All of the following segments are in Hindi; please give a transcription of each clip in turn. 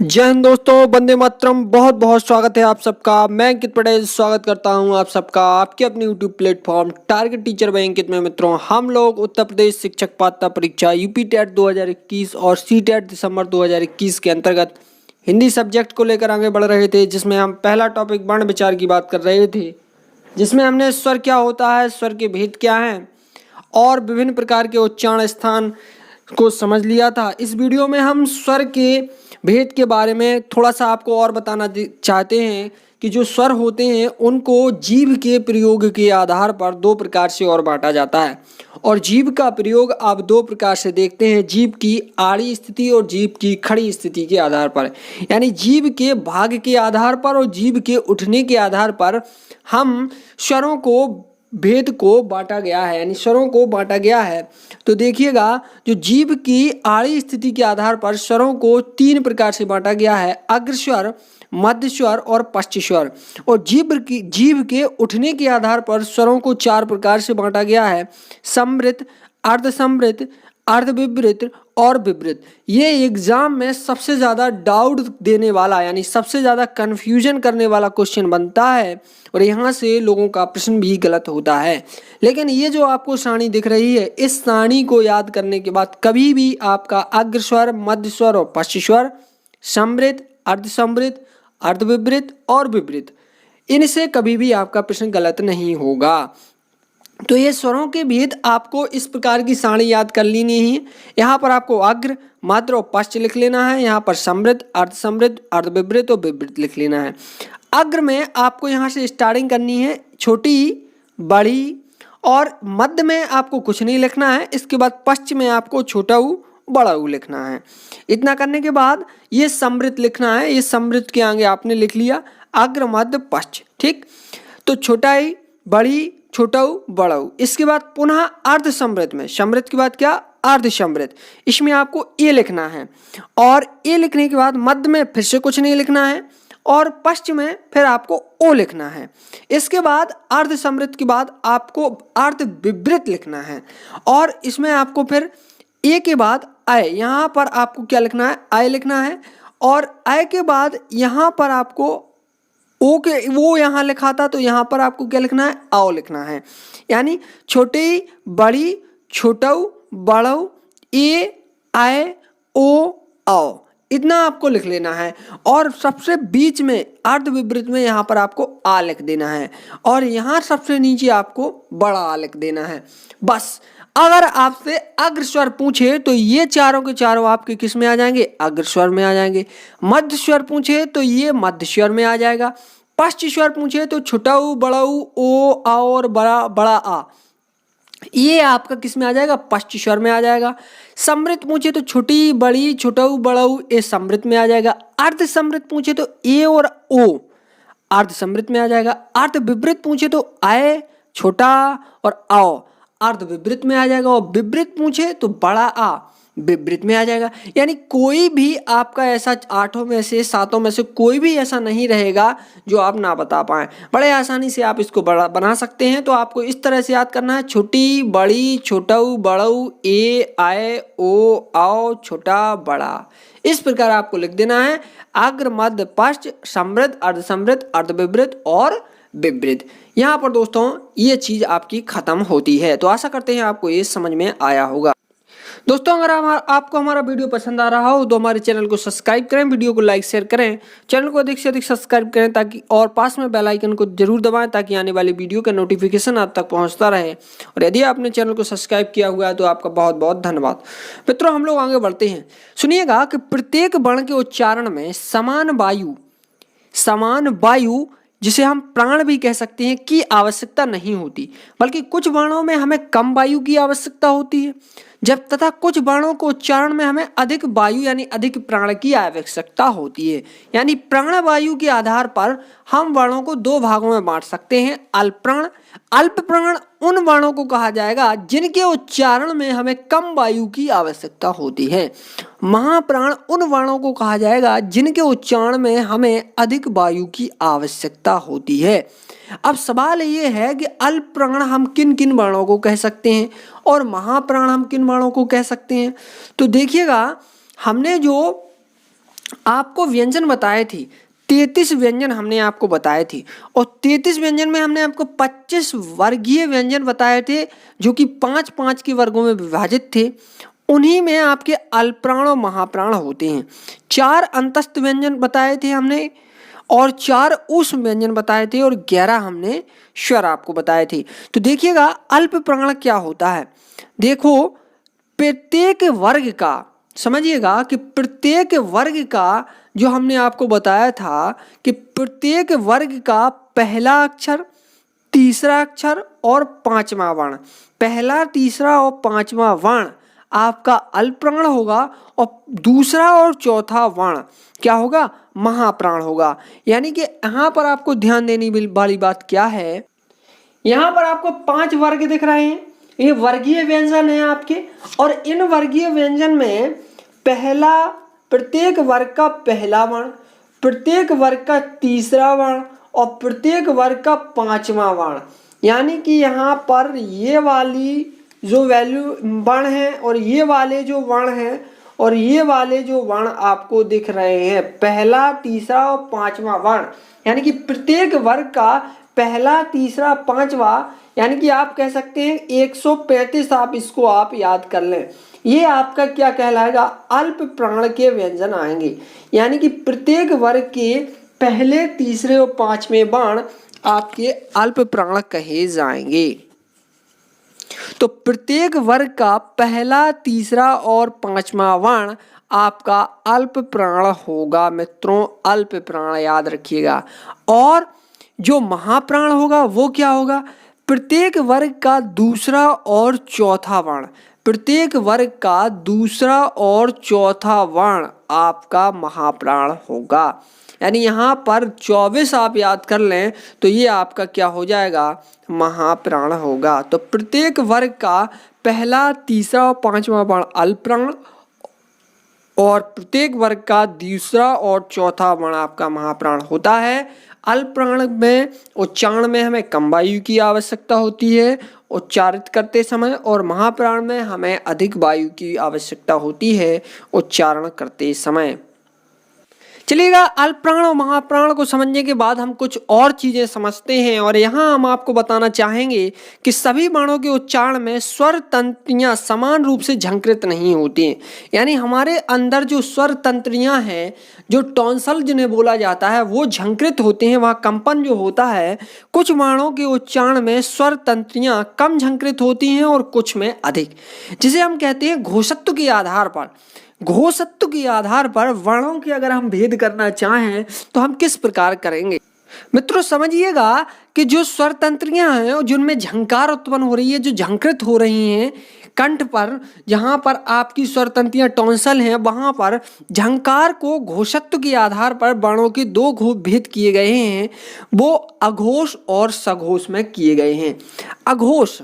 जय हिंद दोस्तों, वंदे मातरम। बहुत बहुत स्वागत है आप सबका। मैं अंकित पटेल स्वागत करता हूं आप सबका आपके अपने YouTube platform target teacher by Ankit में। मित्रों, हम लोग उत्तर प्रदेश शिक्षक पात्रता परीक्षा यूपी टेट 2021 और सी टेट दिसंबर 2021 के अंतर्गत हिंदी सब्जेक्ट को लेकर आगे बढ़ रहे थे, जिसमें हम पहला टॉपिक वर्ण विचार की बात कर रहे थे, जिसमें हमने स्वर क्या होता है, स्वर के भेद क्या हैं और विभिन्न प्रकार के उच्चारण स्थान को समझ लिया था। इस वीडियो में हम स्वर के भेद के बारे में थोड़ा सा आपको और बताना चाहते हैं कि जो स्वर होते हैं उनको जीभ के प्रयोग के आधार पर दो प्रकार से और बांटा जाता है। और जीभ का प्रयोग आप दो प्रकार से देखते हैं, जीभ की आड़ी स्थिति और जीभ की खड़ी स्थिति के आधार पर। यानी जीभ के भाग के आधार पर और जीभ के उठने के आधार पर हम स्वरों को भेद को बांटा गया है, यानी स्वरों को बांटा गया है। तो देखिएगा, जो जीभ की आड़ी स्थिति के आधार पर स्वरों को तीन प्रकार से बांटा गया है: अग्रस्वर, मध्य स्वर और पश्च स्वर। और जीभ के उठने के आधार पर स्वरों को चार प्रकार से बांटा गया है: समृत, अर्धसमृत, अर्धविवृत और विवृत। ये एग्जाम में सबसे ज़्यादा डाउट देने वाला, यानी सबसे ज़्यादा कन्फ्यूजन करने वाला क्वेश्चन बनता है और यहाँ से लोगों का प्रश्न भी गलत होता है। लेकिन ये जो आपको सारणी दिख रही है, इस सारणी को याद करने के बाद कभी भी आपका अग्रस्वर, मध्य स्वर और पश्च स्वर, समृत, अर्धसमृत, अर्धविवृत और विवृत, इनसे कभी भी आपका प्रश्न गलत नहीं होगा। तो ये स्वरों के भेद आपको इस प्रकार की सारणी याद कर लेनी है। यहाँ पर आपको अग्र, मध्य और पश्च लिख लेना है। यहाँ पर समृत, अर्धसमृत, अर्धविवृत और विवृत लिख लेना है। अग्र में आपको यहाँ से स्टार्टिंग करनी है छोटी, बड़ी, और मध्य में आपको कुछ नहीं लिखना है। इसके बाद पश्च में आपको छोटा ऊ, बड़ा ऊ लिखना है। इतना करने के बाद ये समृत लिखना है। ये समृत के आगे आपने लिख लिया अग्र, मध्य, पश्च। ठीक, तो छोटा ई, बड़ी, छोटा ऊ, बड़ा ऊ। इसके बाद पुनः अर्ध समृत में, समृत के बाद क्या, अर्ध समृत, इसमें आपको ए लिखना है। और ए लिखने के बाद मध्य में फिर से कुछ नहीं लिखना है और पश्च में फिर आपको ओ लिखना है। इसके बाद अर्ध समृत के बाद आपको अर्ध विवृत लिखना है और इसमें आपको फिर ए के बाद आय, यहाँ पर आपको क्या लिखना है, आय लिखना है। और आय के बाद यहाँ पर आपको ओ के, वो यहाँ लिखा था तो यहाँ पर आपको क्या लिखना है, आओ लिखना है। यानी छोटी, बड़ी, छोटाऊ, बड़ाऊ, ए, आय, ओ, आओ, इतना आपको लिख लेना है। और सबसे बीच में अर्ध विवृत में यहाँ पर आपको आ लिख देना है और यहाँ सबसे नीचे आपको बड़ा आ लिख देना है। बस, अगर आपसे अग्रस्वर पूछे तो ये चारों के चारों आपके किस में आ जाएंगे, अग्रस्वर में आ जाएंगे। मध्य स्वर पूछे तो ये मध्य स्वर में आ जाएगा। पश्च स्वर पूछे तो छोटा ऊ, बड़ा ऊ, ओ, आ और बड़ा बड़ा आ, ये आपका किस में आ जाएगा, पश्च स्वर में आ जाएगा। समृत पूछे तो छोटी, बड़ी, छोटा ऊ, बड़ा ऊ, ये समृत में आ जाएगा। अर्ध समृत पूछे तो ए और ओ अर्ध समृत में आ जाएगा। अर्ध विवृत पूछे तो आय, छोटा और आओ अर्ध विवृत में आ जाएगा। और विवृत पूछे तो बड़ा आ विवृत में आ जाएगा। यानी कोई भी आपका ऐसा आठों में से, सातों में से कोई भी ऐसा नहीं रहेगा जो आप ना बता पाएं। बड़े आसानी से आप इसको बड़ा बना सकते हैं। तो आपको इस तरह से याद करना है: छोटी, बड़ी, छोटाऊ, बड़ाऊ, ए, आय, ओ, आओ, छोटा, बड़ा। इस प्रकार आपको लिख देना है अग्र, मध्य, पश्च, समृत, अर्धसमृत, अर्धविवृत और विवृत। यहाँ पर दोस्तों ये चीज आपकी खत्म होती है। तो आशा करते हैं आपको ये समझ में आया होगा। दोस्तों, अगर आपको हमारा वीडियो पसंद आ रहा हो तो हमारे चैनल को सब्सक्राइब करें, वीडियो को लाइक शेयर करें, चैनल को अधिक से अधिक सब्सक्राइब करें ताकि, और पास में बेल आइकन को जरूर दबाएं ताकि आने वाली वीडियो का नोटिफिकेशन आप तक पहुंचता रहे। और यदि आपने चैनल को सब्सक्राइब किया हुआ है तो आपका बहुत बहुत धन्यवाद। मित्रों, हम लोग आगे बढ़ते हैं। सुनिएगा कि प्रत्येक वर्ण के उच्चारण में समान वायु जिसे हम प्राण भी कह सकते हैं की आवश्यकता नहीं होती, बल्कि कुछ वर्णों में हमें कम वायु की आवश्यकता होती है, जब तथा कुछ वर्णों को उच्चारण में हमें अधिक वायु यानी अधिक प्राण की आवश्यकता होती है। यानी प्राण वायु के आधार पर हम वर्णों को दो भागों में बांट सकते हैं: अल्प प्राण। अल्प प्राण उन वर्णों को कहा जाएगा जिनके उच्चारण में हमें कम वायु की आवश्यकता होती है। महाप्राण उन वर्णों को कहा जाएगा जिनके उच्चारण में हमें अधिक वायु की आवश्यकता होती है। अब सवाल ये है कि अल्प प्राण हम किन किन वर्णों को कह सकते हैं और महाप्राण हम किन वर्णों को कह सकते हैं। तो देखिएगा, हमने जो आपको व्यंजन बताए थे, 33 व्यंजन हमने आपको बताए थे और 33 व्यंजन में हमने आपको 25 वर्गीय व्यंजन बताए थे जो कि 5-5 के वर्गों में विभाजित थे। उन्हीं में आपके अल्पप्राण और महाप्राण होते हैं। 4 अंतस्थ व्यंजन बताए थे हमने और 4 ऊष्म व्यंजन बताए थे और 11 हमने स्वर आपको बताए थे। तो देखिएगा अल्प प्राण क्या होता है। देखो प्रत्येक वर्ग का, समझिएगा कि प्रत्येक वर्ग का जो हमने आपको बताया था कि प्रत्येक वर्ग का पहला अक्षर, तीसरा अक्षर और पांचवा वर्ण, पहला तीसरा और पांचवा वर्ण आपका अल्प प्राण होगा और दूसरा और चौथा वर्ण क्या होगा, महाप्राण होगा। यानी कि यहाँ पर आपको ध्यान देने वाली बात क्या है, यहाँ पर आपको 5 वर्ग दिख रहे हैं, ये वर्गीय व्यंजन है आपके। और इन वर्गीय व्यंजन में पहला, प्रत्येक वर्ग का पहला वर्ण, प्रत्येक वर्ग का तीसरा वर्ण और प्रत्येक वर्ग का पांचवा वर्ण। यानी कि यहाँ पर ये वाली जो वैल्यू वर्ण है और ये वाले जो वर्ण हैं और ये वाले जो वर्ण आपको दिख रहे हैं, पहला तीसरा और पांचवा वर्ण, यानी कि प्रत्येक वर्ग का पहला तीसरा पांचवा, यानी कि आप कह सकते हैं 135 आप इसको आप याद कर लें। ये आपका क्या कहलाएगा, अल्प प्राण के व्यंजन आएंगे। यानी कि प्रत्येक वर्ग के पहले तीसरे और पांचवें वर्ण आपके अल्प प्राण कहे जाएंगे। तो प्रत्येक वर्ग का पहला तीसरा और पांचवा वर्ण आपका अल्प प्राण होगा मित्रों, अल्प प्राण याद रखिएगा। और जो महाप्राण होगा वो क्या होगा, प्रत्येक वर्ग का दूसरा और चौथा वर्ण, प्रत्येक वर्ग का दूसरा और चौथा वर्ण आपका महाप्राण होगा। यानी यहाँ पर 24 आप याद कर लें तो ये आपका क्या हो जाएगा, महाप्राण होगा। तो प्रत्येक वर्ग का पहला तीसरा और पांचवा वर्ण अल्प प्राण और प्रत्येक वर्ग का दूसरा और चौथा वर्ण आपका महाप्राण होता है। अल्प प्राण में उच्चारण में हमें कम वायु की आवश्यकता होती है उच्चारित करते समय, और महाप्राण में हमें अधिक वायु की आवश्यकता होती है उच्चारण करते समय। चलिएगा अल्प प्राण और महाप्राण को समझने के बाद हम कुछ और चीजें समझते हैं और यहाँ हम आपको बताना चाहेंगे कि सभी वर्णों के उच्चारण में स्वर तंत्रियां समान रूप से झंकृत नहीं होती हैं। यानी हमारे अंदर जो स्वर तंत्रियां हैं, जो टॉन्सल जिन्हें बोला जाता है, वो झंकृत होते हैं, वहाँ कंपन जो होता है। कुछ वर्णों के उच्चारण में स्वर तंत्रियां कम झंकृत होती हैं और कुछ में अधिक, जिसे हम कहते हैं घोषत्व के आधार पर। घोषत्व के आधार पर वर्णों के अगर हम भेद करना चाहें तो हम किस प्रकार करेंगे मित्रों, समझिएगा कि जो स्वर तंत्रियां हैं जिनमें झंकार उत्पन्न हो रही है, जो झंकृत हो रही हैं कंठ पर, जहां पर आपकी स्वर तंत्रियां टॉन्सल हैं, वहां पर झंकार को घोषत्व के आधार पर वर्णों के 2 भेद किए गए हैं। वो अघोष और सघोष में किए गए हैं। अघोष,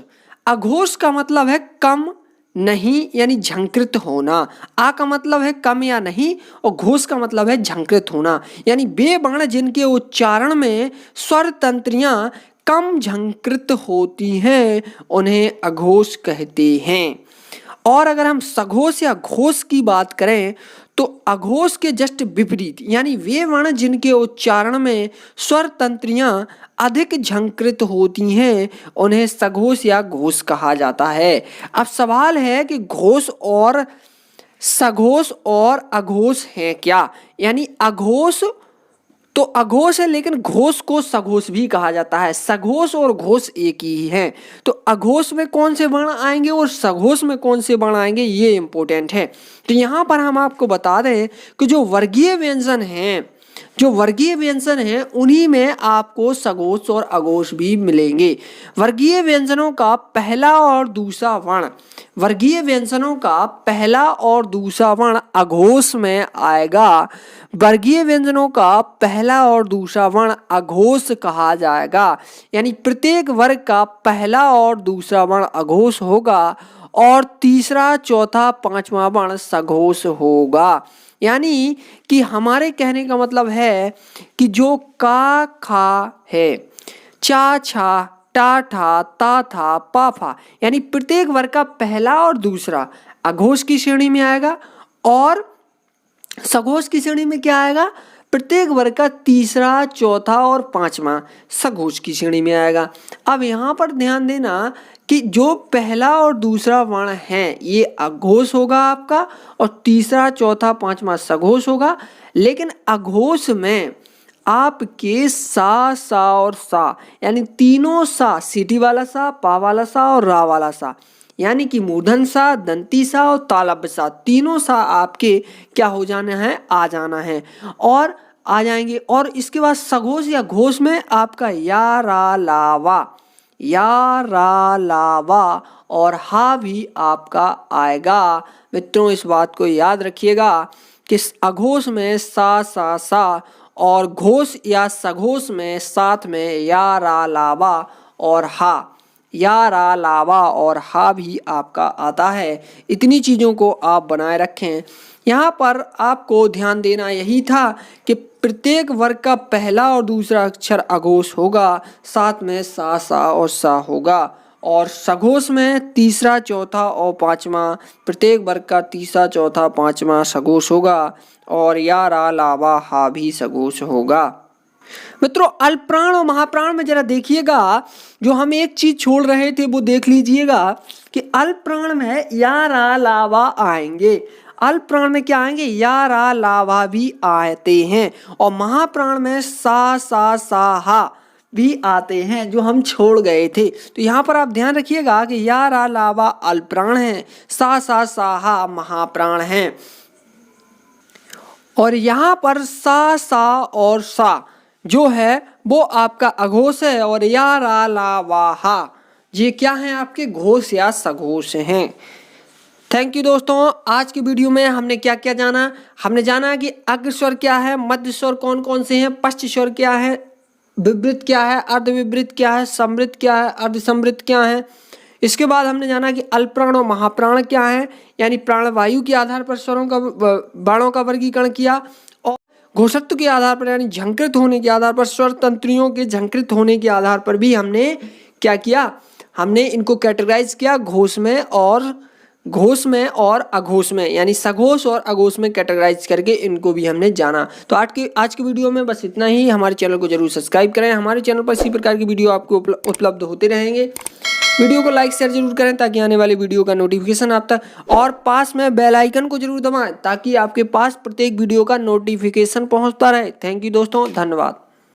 अघोष का मतलब है कम नहीं, यानी झंकृत होना। आ का मतलब है कम या नहीं और घोष का मतलब है झंकृत होना। यानी वे वर्ण जिनके उच्चारण में स्वर तंत्रियां कम झंकृत होती हैं उन्हें अघोष कहते हैं। और अगर हम सघोष या घोष की बात करें तो अघोष के जस्ट विपरीत, यानी वे वर्ण जिनके उच्चारण में स्वर तंत्रियां अधिक झंकृत होती हैं उन्हें सघोष या घोष कहा जाता है। अब सवाल है कि घोष और सघोष और अघोष है क्या, यानी अघोष तो अघोष है लेकिन घोष को सघोष भी कहा जाता है। सघोष और घोष एक ही हैं। तो अघोष में कौन से वर्ण आएंगे और सघोष में कौन से वर्ण आएंगे, ये इंपॉर्टेंट है। तो यहाँ पर हम आपको बता दें कि जो वर्गीय व्यंजन हैं, जो वर्गीय व्यंजन हैं उन्हीं में आपको सघोष और अघोष भी मिलेंगे। वर्गीय व्यंजनों का पहला और दूसरा वर्ण, वर्गीय व्यंजनों का पहला और दूसरा वर्ण अघोष में आएगा। वर्गीय व्यंजनों का पहला और दूसरा वर्ण अघोष कहा जाएगा। यानी प्रत्येक वर्ग का पहला और दूसरा वर्ण अघोष होगा और तीसरा चौथा पांचवा वर्ण सघोष होगा। यानी कि हमारे कहने का मतलब है कि जो का खा है, चा छा टा ठा ता था पा फा, यानी प्रत्येक वर्ग का पहला और दूसरा अघोष की श्रेणी में आएगा और सघोष की श्रेणी में क्या आएगा, प्रत्येक वर्ग का तीसरा, चौथा और पांचवा सघोष की श्रेणी में आएगा। अब यहाँ पर ध्यान देना कि जो पहला और दूसरा वर्ण है ये अघोष होगा आपका, और तीसरा, चौथा, पांचवा सघोष होगा। लेकिन अघोष में आपके सा और सा यानी तीनों सा, सीटी वाला सा, पा वाला सा और रा वाला सा, यानी कि मूर्धन सा, दंती सा और तालव्य सा, तीनों सा आपके क्या हो जाना है, आ जाना है और आ जाएंगे। और इसके बाद सघोष या घोष में आपका या रा लावा और हा भी आपका आएगा। मित्रों इस बात को याद रखिएगा कि अघोष में सा और घोष या सघोष में साथ में या रा लावा और हा, या रा लावा और हा भी आपका आता है। इतनी चीज़ों को आप बनाए रखें। यहाँ पर आपको ध्यान देना यही था कि प्रत्येक वर्ग का पहला और दूसरा अक्षर अघोष होगा, साथ में सा और सा होगा, और सघोष में तीसरा, चौथा और पांचवा, प्रत्येक वर्ग का तीसरा, चौथा, पांचवा सघोष होगा, और या रा लावा हा भी सघोष होगा। मित्रों अल्पप्राण और महाप्राण में जरा देखिएगा, जो हम एक चीज छोड़ रहे थे वो देख लीजिएगा कि अल्पप्राण में या रा लावा आएंगे, अल्पप्राण में क्या आएंगे, या रा लावा भी आते हैं, और महाप्राण में सा हा भी आते हैं जो हम छोड़ गए थे। तो यहाँ पर आप ध्यान रखिएगा कि या रा लावा अल्पप्राण है, सा हा महाप्राण है, और यहाँ पर सा और सा जो है वो आपका अघोष है, और या रा ला वा हा ये क्या है, आपके घोष या सघोष हैं। थैंक यू दोस्तों। आज की वीडियो में हमने क्या क्या जाना, हमने जाना कि अग्र स्वर क्या है, मध्य स्वर कौन कौन से हैं, पश्च स्वर क्या है, विवृत क्या है, अर्धविवृत क्या है, समृत क्या है, अर्धसमृत क्या है। इसके बाद हमने जाना कि अल्पप्राण और महाप्राण क्या है, यानी प्राणवायु के आधार पर स्वरों का, बाणों का वर्गीकरण किया, और घोषत्व के आधार पर यानी झंकृत होने के आधार पर, स्वर तंत्रियों के झंकृत होने के आधार पर भी हमने क्या किया, हमने इनको कैटेगराइज किया घोष में और अघोष में, यानी सघोष और अघोष में कैटेगराइज करके इनको भी हमने जाना। तो आज की वीडियो में बस इतना ही। हमारे चैनल को जरूर सब्सक्राइब करें, हमारे चैनल पर इसी प्रकार की वीडियो आपको उपलब्ध होते रहेंगे। वीडियो को लाइक शेयर जरूर करें ताकि आने वाली वीडियो का नोटिफिकेशन आप तक, और पास में बेल आइकन को जरूर दबाएं ताकि आपके पास प्रत्येक वीडियो का नोटिफिकेशन पहुंचता रहे। थैंक यू दोस्तों, धन्यवाद।